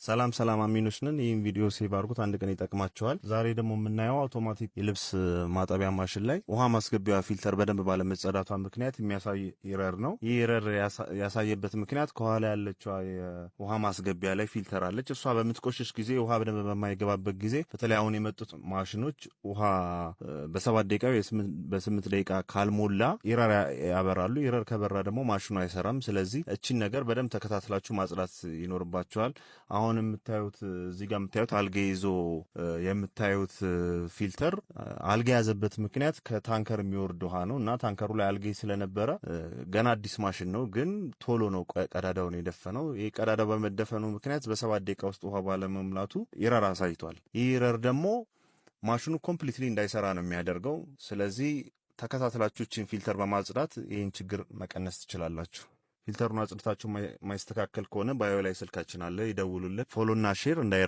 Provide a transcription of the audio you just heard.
ሰላም አሚኖች ነን። ይህን ቪዲዮ ሴቭ አድርጉት፣ አንድ ቀን ይጠቅማቸዋል። ዛሬ ደግሞ የምናየው አውቶማቲክ የልብስ ማጠቢያ ማሽን ላይ ውሃ ማስገቢያ ፊልተር በደንብ ባለመጸዳቷ ምክንያት የሚያሳይ ኢረር ነው። ይህ ኢረር ያሳየበት ምክንያት ከኋላ ያለችው የውሃ ማስገቢያ ላይ ፊልተር አለች። እሷ በምትቆሽሽ ጊዜ ውሃ በደንብ በማይገባበት ጊዜ በተለይ አሁን የመጡት ማሽኖች ውሃ በ7 ደቂቃ ወይ በ8 ደቂቃ ካልሞላ ኢረር ያበራሉ። ኢረር ከበራ ደግሞ ማሽኑ አይሰራም። ስለዚህ እቺን ነገር በደንብ ተከታትላችሁ ማጽዳት ይኖርባችኋል። አሁን የምታዩት እዚህ ጋር የምታዩት አልጌ ይዞ የምታዩት ፊልተር አልጌ ያዘበት ምክንያት ከታንከር የሚወርድ ውሃ ነው እና ታንከሩ ላይ አልጌ ስለነበረ ገና አዲስ ማሽን ነው፣ ግን ቶሎ ነው ቀዳዳውን የደፈነው። ይህ ቀዳዳው በመደፈኑ ምክንያት በ7 ደቂቃ ውስጥ ውሃ ባለመሙላቱ ኢረር አሳይቷል። ይህ ኢረር ደግሞ ማሽኑ ኮምፕሊትሊ እንዳይሰራ ነው የሚያደርገው። ስለዚህ ተከታትላችሁ እቺን ፊልተር በማጽዳት ይህን ችግር መቀነስ ትችላላችሁ። ፊልተሩን አጽድታችሁ ማይስተካከል ከሆነ ባዮ ላይ ስልካችን አለ፣ ይደውሉልን። ፎሎና ሼር እንዳይ